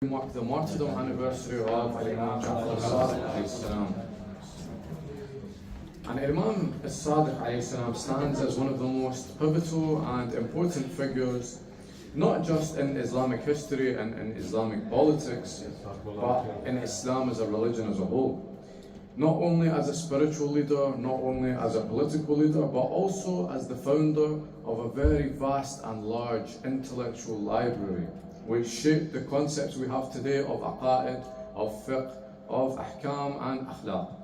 mark the martyrdom anniversary of Imam Jafar Al-Sadiq. And Imam Al-Sadiq stands as one of the most pivotal and important figures, not just in Islamic history and in Islamic politics, but in Islam as a religion as a whole. Not only as a spiritual leader, not only as a political leader, but also as the founder of a very vast and large intellectual library, which shaped the concepts we have today of aqa'id, of fiqh, of ahkam and akhlaq.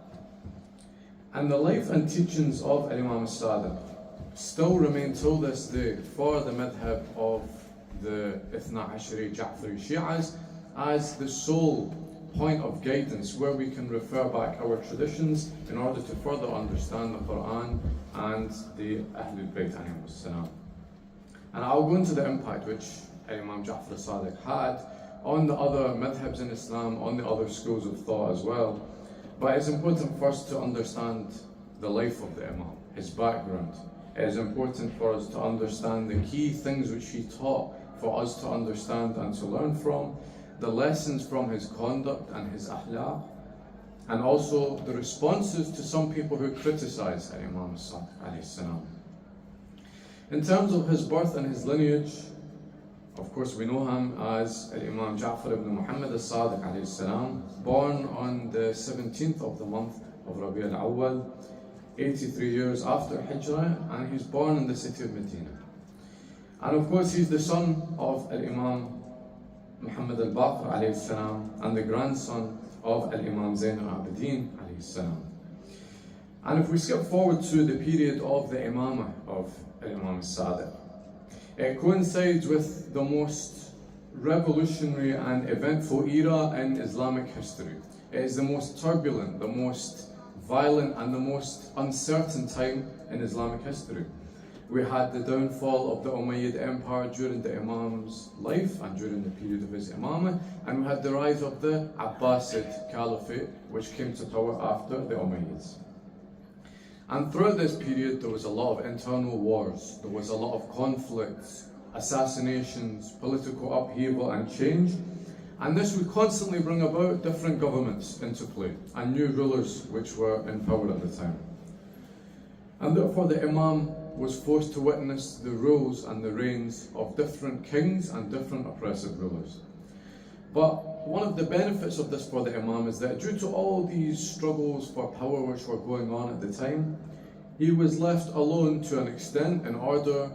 And the life and teachings of Imam Al-Sadiq still remain till this day for the madhab of the Ithna Ashari Ja'fari Shi'as as the sole point of guidance where we can refer back our traditions in order to further understand the Quran and the Ahlul Bayt alayhimus salam. And I'll go into the impact which Imam Jafar Al-Sadiq had on the other madhabs in Islam, on the other schools of thought as well. But it's important first to understand the life of the Imam, his background. It is important for us to understand the key things which he taught for us to understand and to learn from, the lessons from his conduct and his akhlaq, and also the responses to some people who criticize Imam Al-Sadiq. In terms of his birth and his lineage, of course, we know him as Imam Jafar ibn Muhammad Al-Sadiq, born on the 17th of the month of Rabi al-Awwal, 83 years after Hijrah, and he's born in the city of Medina. And of course, he's the son of Imam Muhammad al-Baqir and the grandson of Imam Zain al-Abidin. And if we skip forward to the period of the Imamah of Imam Al-Sadiq, it coincides with the most revolutionary and eventful era in Islamic history. It is the most turbulent, the most violent and the most uncertain time in Islamic history. We had the downfall of the Umayyad Empire during the Imam's life and during the period of his Imamah, and we had the rise of the Abbasid Caliphate, which came to power after the Umayyads. And throughout this period, there was a lot of internal wars, there was a lot of conflicts, assassinations, political upheaval and change. And this would constantly bring about different governments into play and new rulers which were in power at the time. And therefore the Imam was forced to witness the rules and the reigns of different kings and different oppressive rulers. But one of the benefits of this for the Imam is that due to all these struggles for power which were going on at the time, he was left alone to an extent in order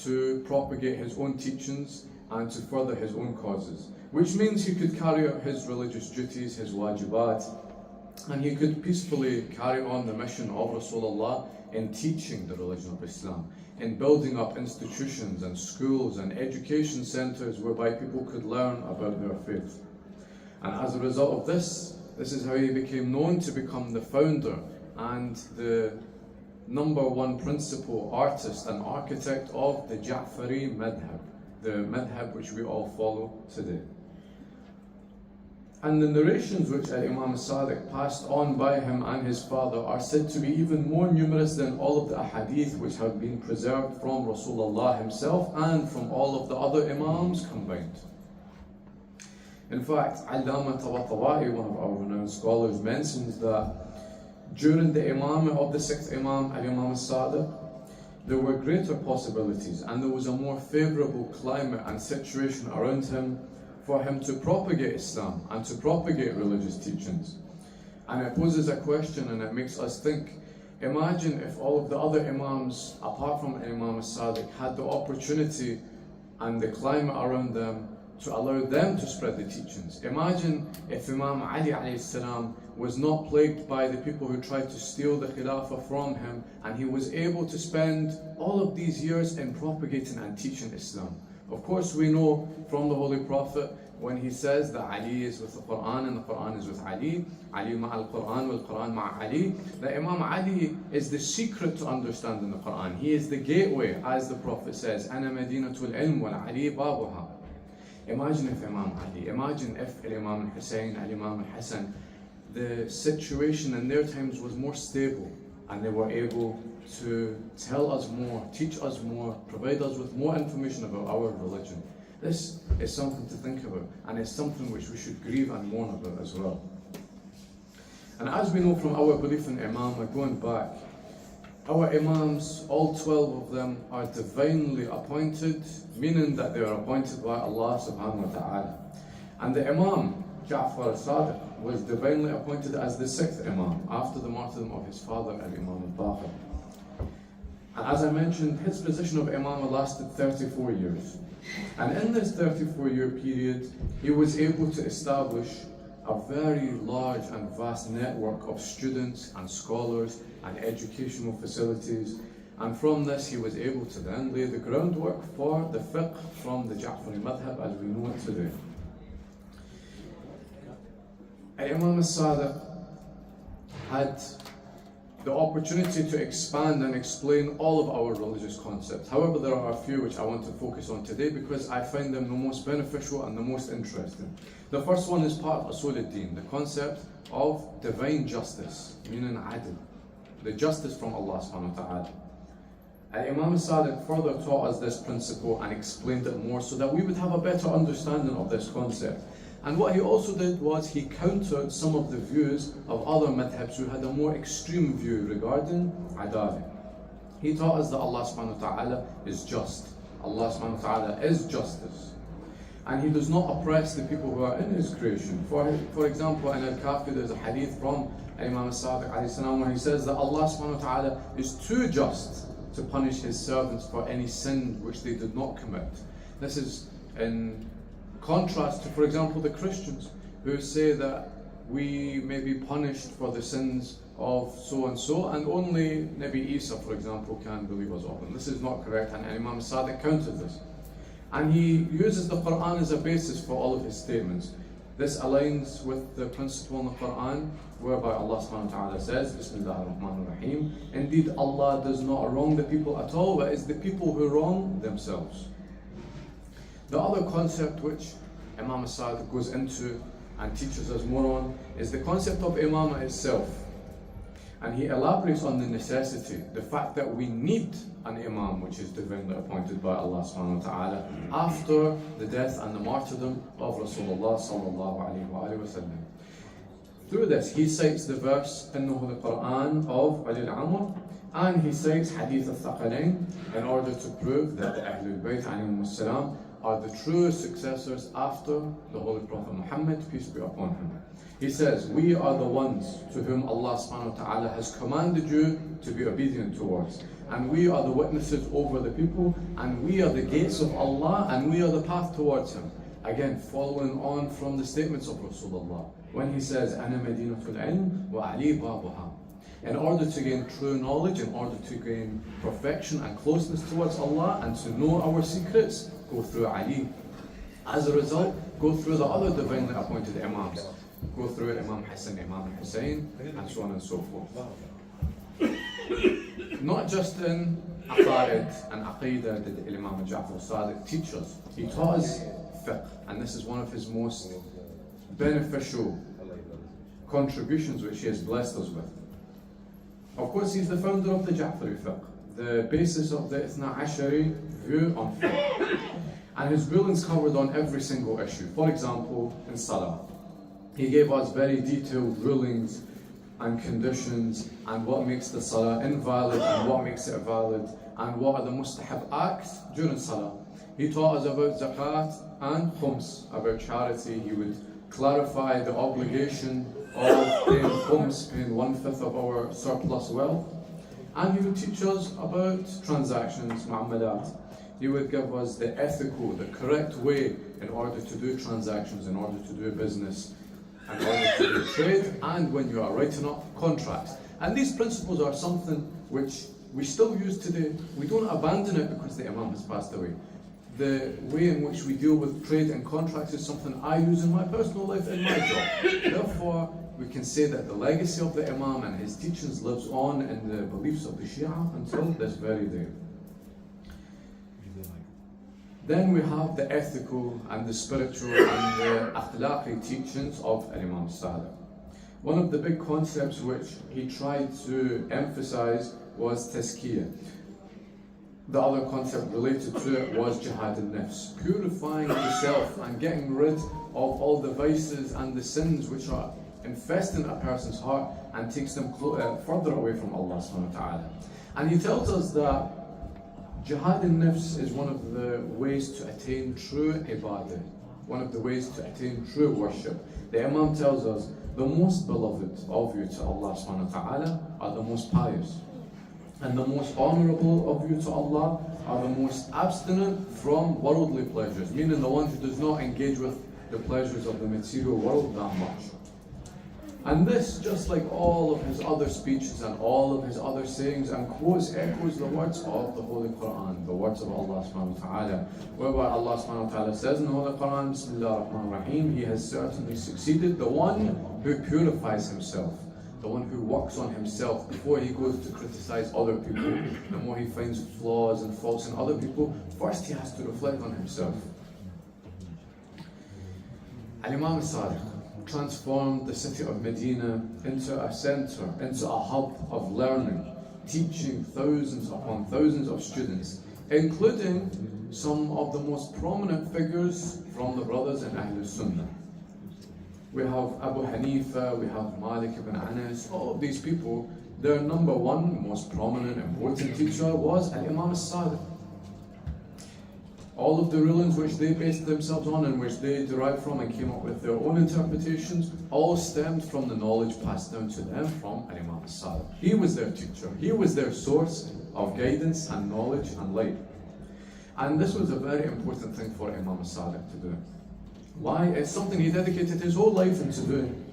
to propagate his own teachings and to further his own causes, which means he could carry out his religious duties, his wajibat, and he could peacefully carry on the mission of Rasulullah in teaching the religion of Islam, in building up institutions and schools and education centers whereby people could learn about their faith. And as a result of this is how he became known to become the founder and the #1 principal artist and architect of the Ja'fari madhab, the madhab which we all follow today. And the narrations which Imam Al-Sadiq passed on by him and his father are said to be even more numerous than all of the ahadith which have been preserved from Rasulullah himself and from all of the other Imams combined. In fact, Allama Tabatabai, one of our renowned scholars, mentions that during the Imamah of the 6th Imam, Imam Al-Sadiq, there were greater possibilities and there was a more favourable climate and situation around him for him to propagate Islam and to propagate religious teachings. And it poses a question and it makes us think, imagine if all of the other Imams, apart from Imam Al-Sadiq, had the opportunity and the climate around them to allow them to spread the teachings. Imagine if Imam Ali was not plagued by the people who tried to steal the Khilafah from him, and he was able to spend all of these years in propagating and teaching Islam. Of course, we know from the Holy Prophet when he says that Ali is with the Quran and the Quran is with Ali, Ali ma'al Quran wal Quran ma'a Ali, that Imam Ali is the secret to understanding the Quran. He is the gateway, as the Prophet says, Ana Madinatul Ilm wal Ali babuha. Imagine if Imam Ali, imagine if Imam Hussein, Imam Hassan, the situation in their times was more stable and they were able to tell us more, teach us more, provide us with more information about our religion. This is something to think about, and it's something which we should grieve and mourn about as well. And as we know from our belief in Imam, going back, our Imams, all 12 of them, are divinely appointed, meaning that they are appointed by Allah subhanahu wa ta'ala. And the Imam, Jafar Al-Sadiq, was divinely appointed as the 6th Imam, after the martyrdom of his father, Imam Al-Baqir. And as I mentioned, his position of Imam lasted 34 years. And in this 34-year period, he was able to establish a very large and vast network of students and scholars and educational facilities. And from this, he was able to then lay the groundwork for the fiqh from the Ja'fari madhab as we know it today. Imam Al-Sadiq had the opportunity to expand and explain all of our religious concepts. However, there are a few which I want to focus on today because I find them the most beneficial and the most interesting. The first one is part of Usul al-Din, the concept of divine justice, meaning adl, the justice from Allah subhanahu wa ta'ala. Imam Al-Sadiq further taught us this principle and explained it more so that we would have a better understanding of this concept. And what he also did was he countered some of the views of other madhabs who had a more extreme view regarding adala. He taught us that Allah subhanahu wa ta'ala is just. Allah subhanahu wa ta'ala is justice. And he does not oppress the people who are in his creation. For example, in Al-Kafi there's a hadith from Imam Al-Sadiq alayhi salam where he says that Allah subhanahu wa ta'ala is too just to punish his servants for any sin which they did not commit. This is in contrast to, for example, the Christians who say that we may be punished for the sins of so and so, and only Nabi Isa, for example, can believe us all. And this is not correct, and Imam Sadiq countered this. And he uses the Quran as a basis for all of his statements. This aligns with the principle in the Quran whereby Allah subhanahu wa ta'ala says, Bismillah ar-Rahman ar-Rahim, indeed Allah does not wrong the people at all, but it's the people who wrong themselves. The other concept which Imam Al-Sadiq goes into and teaches us more on is the concept of Imamah itself. And he elaborates on the necessity, the fact that we need an Imam which is divinely appointed by Allah subhanahu wa ta'ala after the death and the martyrdom of Rasulullah sallallahu alayhi wa sallam. Through this, he cites the verse in the Holy Quran of Ali al-Amr, and he cites Hadith al-Thaqalain in order to prove that the Ahlul Bayt alayhim as-salam are the true successors after the Holy Prophet Muhammad, peace be upon him. He says, we are the ones to whom Allah subhanahu wa ta'ala has commanded you to be obedient towards. And we are the witnesses over the people, and we are the gates of Allah, and we are the path towards Him. Again, following on from the statements of Rasulullah, when he says, Ana Madinatul Ilm wa Ali Babuha. In order to gain true knowledge, in order to gain perfection and closeness towards Allah, and to know our secrets, go through Ali. As a result, go through the other divinely appointed Imams. Go through Imam Hassan, Imam Hussein, and so on and so forth. Not just in Aqaid and Aqidah did Imam Ja'far Sadiq teach us. He taught us fiqh, and this is one of his most beneficial contributions which he has blessed us with. Of course, he's the founder of the Ja'fari fiqh, the basis of the Ithna Ashari view on fiqh. And his rulings covered on every single issue. For example, in Salah, he gave us very detailed rulings and conditions and what makes the Salah invalid and what makes it valid and what are the mustahab acts during Salah. He taught us about zakat and khums, about charity. He would clarify the obligation of paying khums, paying 1/5 of our surplus wealth. And he would teach us about transactions, mu'amalat. He would give us the ethical, the correct way in order to do transactions, in order to do business, in order to do trade, and when you are writing up contracts. And these principles are something which we still use today. We don't abandon it because the Imam has passed away. The way in which we deal with trade and contracts is something I use in my personal life, in my job. Therefore, we can say that the legacy of the Imam and his teachings lives on in the beliefs of the Shia until this very day. Then we have the ethical and the spiritual and the akhlaqi teachings of Imam Sadiq. One of the big concepts which he tried to emphasize was tazkiyah. The other concept related to it was jihad al-nafs, purifying yourself and getting rid of all the vices and the sins which are infesting a person's heart and takes them further away from Allah subhanahu wa ta'ala. And he tells us that jihad al-nafs is one of the ways to attain true ibadah, one of the ways to attain true worship. The Imam tells us the most beloved of you to Allah subhanahu wa ta'ala are the most pious. And the most honourable of you to Allah are the most abstinent from worldly pleasures, meaning the one who does not engage with the pleasures of the material world that much. And this, just like all of his other speeches and all of his other sayings and quotes, echoes the words of the Holy Quran, the words of Allah subhanahu wa ta'ala, whereby Allah subhanahu wa ta'ala says in the Holy Quran, Bismillah ar-Rahman ar-Rahim, he has certainly succeeded, the one who purifies himself, the one who works on himself before he goes to criticize other people. The more he finds flaws and faults in other people, first he has to reflect on himself. Imam Al-Sadiq transformed the city of Medina into a center, into a hub of learning, teaching thousands upon thousands of students, including some of the most prominent figures from the brothers in Ahlul Sunnah. We have Abu Hanifa, we have Malik ibn Anas, all of these people, their number one most prominent, important teacher was Imam Al-Sadiq. All of the rulings which they based themselves on and which they derived from and came up with their own interpretations, all stemmed from the knowledge passed down to them from Imam Al-Sadiq. He was their teacher, he was their source of guidance and knowledge and light. And this was a very important thing for Imam Al-Sadiq to do. Why? It's something he dedicated his whole life into doing.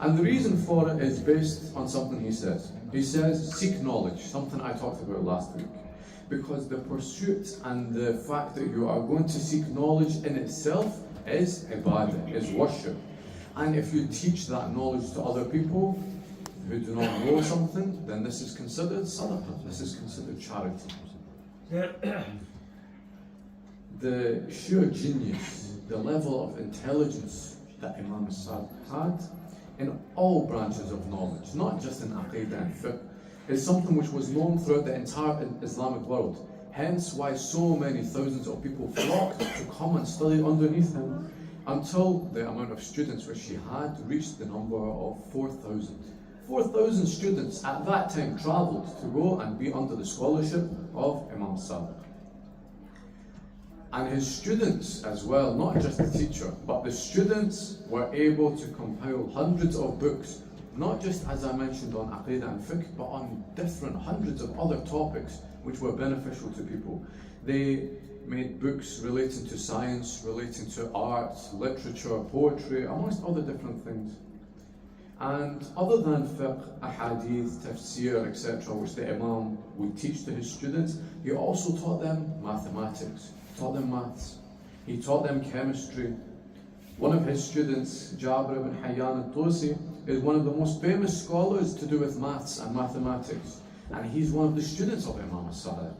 And the reason for it is based on something he says. He says, seek knowledge, something I talked about last week. Because the pursuit and the fact that you are going to seek knowledge in itself is ibadah, is worship. And if you teach that knowledge to other people who do not know something, then this is considered sadaqah, this is considered charity. The sheer genius, the level of intelligence that Imam Al-Sadiq had in all branches of knowledge, not just in Aqidah and Fiqh, is something which was known throughout the entire Islamic world. Hence why so many thousands of people flocked to come and study underneath him, until the amount of students which he had reached the number of 4,000. 4,000 students at that time travelled to go and be under the scholarship of Imam Al-Sadiq. And his students as well, not just the teacher, but the students were able to compile hundreds of books, not just as I mentioned on Aqidah and Fiqh, but on different hundreds of other topics which were beneficial to people. They made books relating to science, relating to art, literature, poetry, amongst other different things. And other than fiqh, ahadith, tafsir, etc., which the Imam would teach to his students, he also taught them mathematics, he taught them maths, he taught them chemistry. One of his students, Jafar ibn Hayyan al-Tusi, is one of the most famous scholars to do with maths and mathematics. And he's one of the students of Imam Al-Sadiq.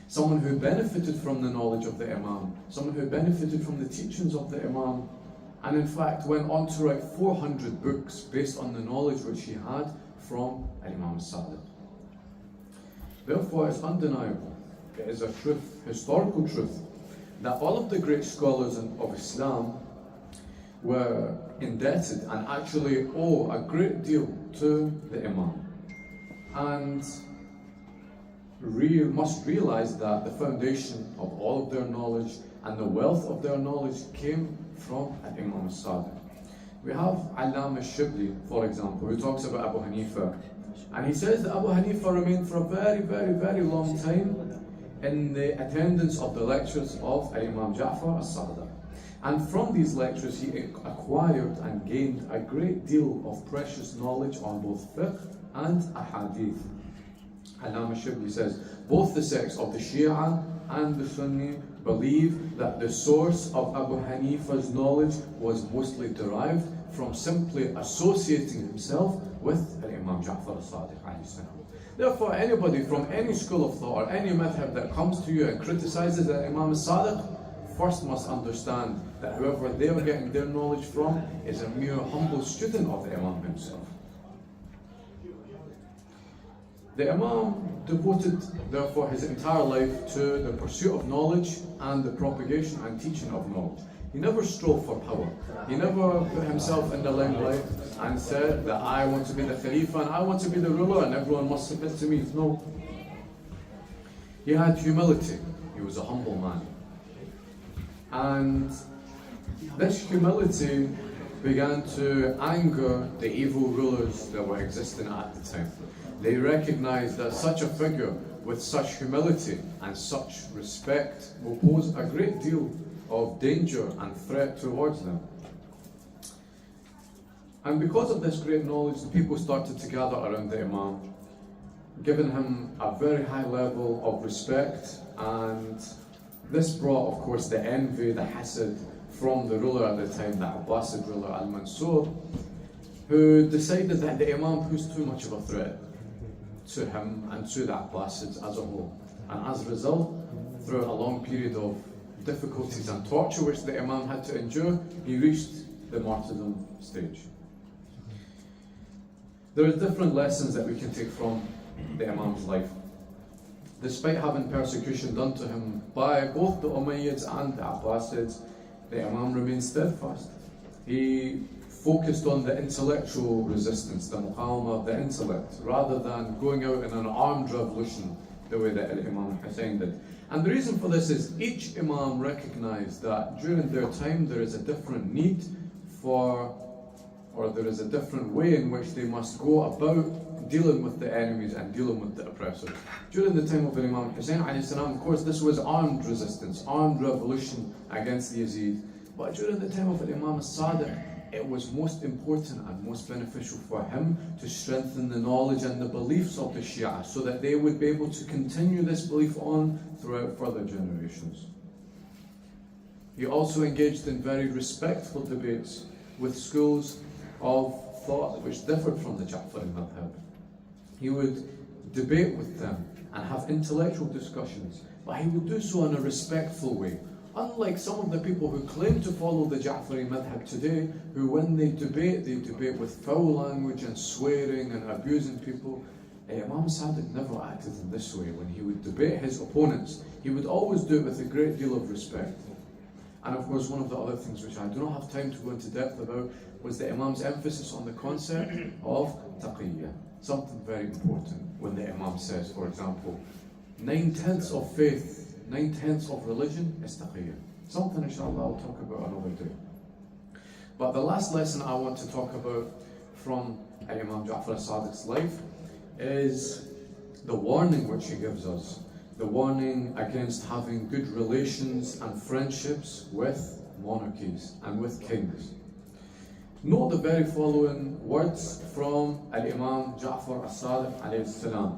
Someone who benefited from the knowledge of the Imam, someone who benefited from the teachings of the Imam, and in fact went on to write 400 books based on the knowledge which he had from Imam Al-Sadiq. Therefore, it's undeniable, it is a truth, historical truth, that all of the great scholars of Islam were indebted and actually owe a great deal to the Imam. And must realize that the foundation of all of their knowledge and the wealth of their knowledge came from Imam Al-Sadiq. We have Allama al-Shibli, for example, who talks about Abu Hanifa. And he says that Abu Hanifa remained for a very, very, very long time in the attendance of the lectures of Imam Jafar al-Sadiq. And from these lectures he acquired and gained a great deal of precious knowledge on both fiqh and ahadith. Allama al-Shibli says, both the sects of the Shia and the Sunni believe that the source of Abu Hanifa's knowledge was mostly derived from simply associating himself with Imam Jafar al-Sadiq. Therefore, anybody from any school of thought or any madhab that comes to you and criticizes Imam al-Sadiq first must understand that whoever they are getting their knowledge from is a mere humble student of the Imam himself. The Imam devoted, therefore, his entire life to the pursuit of knowledge and the propagation and teaching of knowledge. He never strove for power. He never put himself in the limelight and said that I want to be the Khalifa and I want to be the ruler and everyone must submit to me. No. He had humility. He was a humble man. And this humility began to anger the evil rulers that were existing at the time. They recognized that such a figure with such humility and such respect will pose a great deal of danger and threat towards them. And because of this great knowledge, the people started to gather around the Imam, giving him a very high level of respect, and this brought, of course, the envy, the hasad from the ruler at the time, the Abbasid ruler Al-Mansur, who decided that the Imam posed too much of a threat to him and to the Abbasids as a whole. And as a result, through a long period of difficulties and torture which the Imam had to endure, he reached the martyrdom stage. There are different lessons that we can take from the Imam's life. Despite having persecution done to him by both the Umayyads and the Abbasids, the Imam remained steadfast. He focused on the intellectual resistance, the muqawamah of the intellect, rather than going out in an armed revolution the way that Imam Hussein did. And the reason for this is each Imam recognized that during their time there is a different need for, or there is a different way in which they must go about dealing with the enemies and dealing with the oppressors. During the time of Imam Hussein, of course, this was armed resistance, armed revolution against the Yazid. But during the time of Imam Al-Sadiq, it was most important and most beneficial for him to strengthen the knowledge and the beliefs of the Shia so that they would be able to continue this belief on throughout further generations. He also engaged in very respectful debates with schools of thought which differed from the Jafari madhab. He would debate with them and have intellectual discussions, but he would do so in a respectful way. Unlike some of the people who claim to follow the Ja'fari madhab today, who when they debate with foul language and swearing and abusing people. Imam Sadiq never acted in this way. When he would debate his opponents, he would always do it with a great deal of respect. And of course, one of the other things which I do not have time to go into depth about was the Imam's emphasis on the concept of taqiyya. Something very important when the Imam says, for example, 9/10 of faith, 9/10 of religion is taqiyya. Something inshallah I'll talk about another day. But the last lesson I want to talk about from Imam Jafar al-Sadiq's life is the warning which he gives us. The warning against having good relations and friendships with monarchies and with kings. Note the very following words from Imam Jafar al-Sadiq alayhi salam.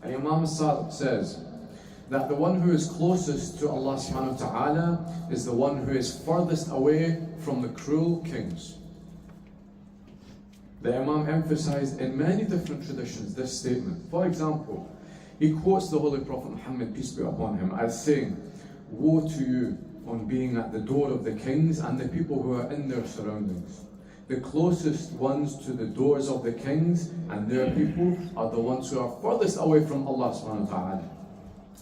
Imam al-Sadiq says that the one who is closest to Allah subhanahu wa ta'ala is the one who is furthest away from the cruel kings. The Imam emphasized in many different traditions this statement. For example, he quotes the Holy Prophet Muhammad, peace be upon him, as saying, "Woe to you on being at the door of the kings and the people who are in their surroundings. The closest ones to the doors of the kings and their people are the ones who are furthest away from Allah subhanahu wa ta'ala.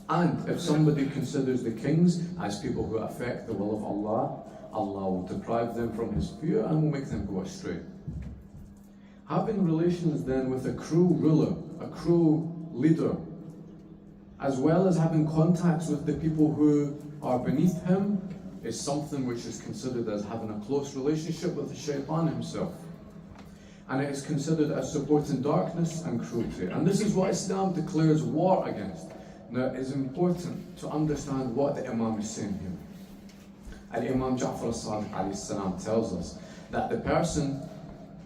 And if somebody considers the kings as people who affect the will of Allah, Allah will deprive them from His fear and will make them go astray." Having relations then with a cruel ruler, a cruel leader, as well as having contacts with the people who are beneath him, is something which is considered as having a close relationship with the shaitan himself. And it is considered as supporting darkness and cruelty. And this is what Islam declares war against. Now it is important to understand what the Imam is saying here. Al-Imam Jafar al-Sadiq alayhi salam tells us that the person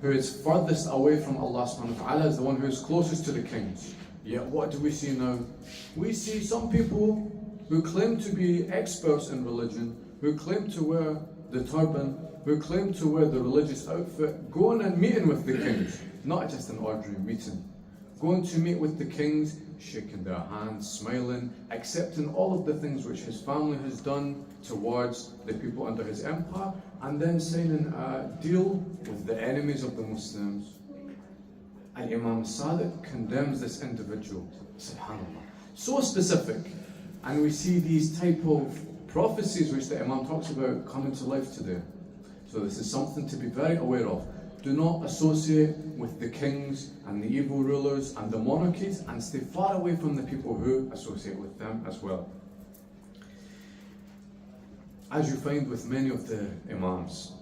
who is furthest away from Allah subhanahu wa ta'ala is the one who is closest to the kings. Yet what do we see now? We see some people who claim to be experts in religion, who claim to wear the turban, who claim to wear the religious outfit, going and meeting with the kings, not just an ordinary meeting. Going to meet with the kings, shaking their hands, smiling, accepting all of the things which his family has done towards the people under his empire, and then signing a deal with the enemies of the Muslims. Al-Imam Al-Sadiq condemns this individual. Subhanallah. So specific. And we see these type of prophecies which the Imam talks about coming to life today. So this is something to be very aware of. Do not associate with the kings and the evil rulers and the monarchies, and stay far away from the people who associate with them as well. As you find with many of the Imams,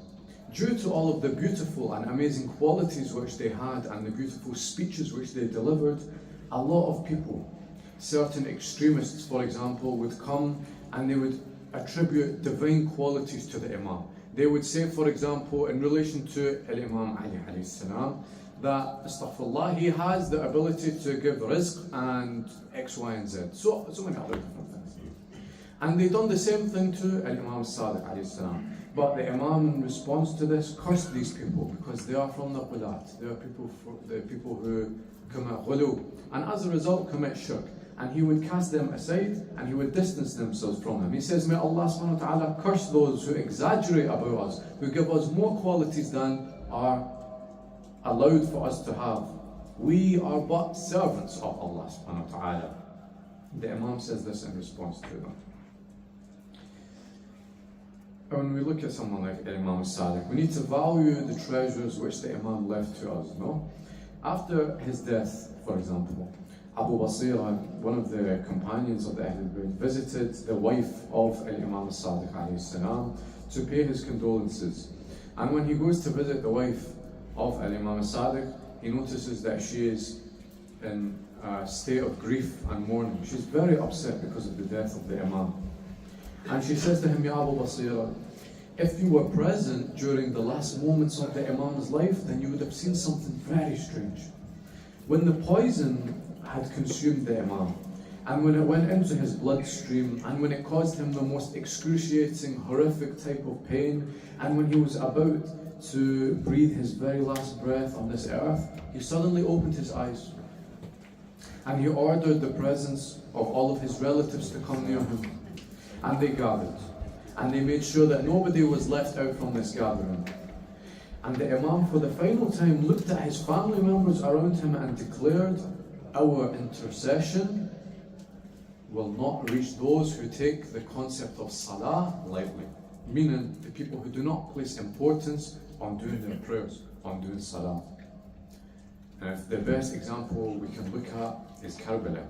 due to all of the beautiful and amazing qualities which they had and the beautiful speeches which they delivered, a lot of people, certain extremists for example, would come and they would attribute divine qualities to the Imam. They would say, for example, in relation to Imam Ali alayhi salam, that, astaghfirullah, he has the ability to give rizq and X, Y, and Z. So many other different things. And they done the same thing to Imam Al-Sadiq alayhi salam. But the Imam, in response to this, cursed these people because they are from the Qulat. They are people who commit ghulu, and as a result commit shirk. And he would cast them aside and he would distance themselves from him. He says, may Allah subhanahu wa ta'ala curse those who exaggerate about us, who give us more qualities than are allowed for us to have. We are but servants of Allah subhanahu wa ta'ala. The Imam says this in response to them. When we look at someone like Imam Al-Sadiq, we need to value the treasures which the Imam left to us, no? After his death, for example, Abu Basira, one of the companions of the Ahlul Bayt, visited the wife of Imam Al-Sadiq alayhi salam to pay his condolences. And when he goes to visit the wife of Imam Al-Sadiq, he notices that she is in a state of grief and mourning. She's very upset because of the death of the Imam. And she says to him, Ya Abu Basira, if you were present during the last moments of the Imam's life, then you would have seen something very strange. When the poison had consumed the Imam, and when it went into his bloodstream, and when it caused him the most excruciating, horrific type of pain, and when he was about to breathe his very last breath on this earth, he suddenly opened his eyes. And he ordered the presence of all of his relatives to come near him. And they gathered. And they made sure that nobody was left out from this gathering. And the Imam, for the final time, looked at his family members around him and declared, our intercession will not reach those who take the concept of salah lightly. Meaning, the people who do not place importance on doing their prayers, on doing salah. And if the best example we can look at is Karbala.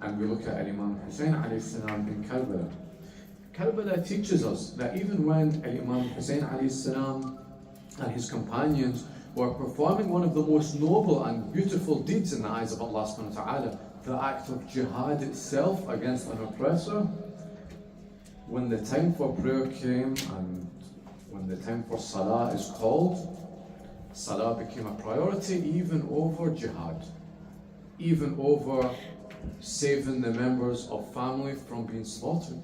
And we look at Imam Hussein alayhi salam in Karbala. Karbala teaches us that even when Imam Hussein alayhi salam and his companions were performing one of the most noble and beautiful deeds in the eyes of Allah subhanahu wa ta'ala, the act of jihad itself against an oppressor, when the time for prayer came and when the time for salah is called, salah became a priority even over jihad, even over saving the members of family from being slaughtered.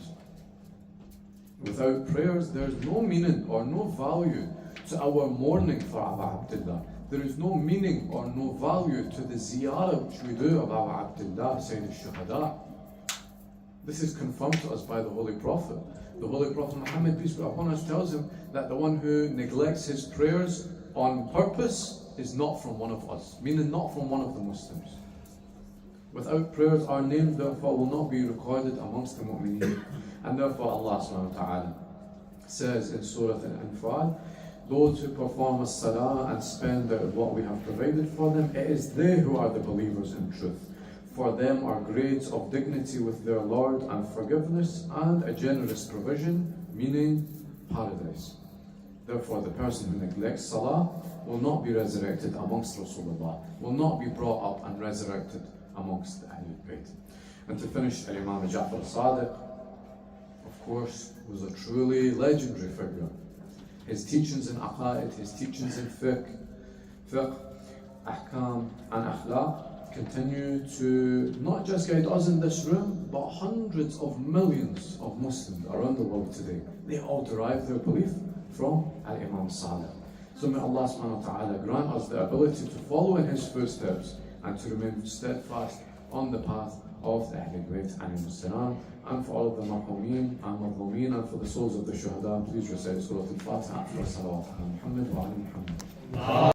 Without prayers, there is no meaning or no value to our mourning for Abu Abdullah. There is no meaning or no value to the ziyarah which we do of Abu Abdullah, Sayyid al-Shuhada. This is confirmed to us by the Holy Prophet. The Holy Prophet Muhammad, peace be upon us, tells him that the one who neglects his prayers on purpose is not from one of us, meaning not from one of the Muslims. Without prayers, our names therefore will not be recorded amongst the mu'mineen. And therefore Allah subhanahu wa ta'ala says in Surah Al-Anfal, those who perform as-salah and spend out of what we have provided for them, it is they who are the believers in truth. For them are grades of dignity with their Lord and forgiveness and a generous provision, meaning paradise. Therefore the person who neglects salah will not be resurrected amongst Rasulullah, will not be brought up and resurrected amongst the Ahlul Bayt. And to finish, Imam Jafar Al-Sadiq, of course, was a truly legendary figure. His teachings in aqaid, his teachings in fiqh, ahkam and akhlaq continue to not just guide us in this room, but hundreds of millions of Muslims around the world today. They all derive their belief from Imam Al-Sadiq. So may Allah subhanahu wa ta'ala grant us the ability to follow in his footsteps and to remain steadfast on the path of the Ahlul Bayt alayhi salam. And for all of the marhumeen and mazlumeen and for the souls of the shuhada, please recite Surah Al-Fatiha for salawat ala Muhammad wa ala Muhammad.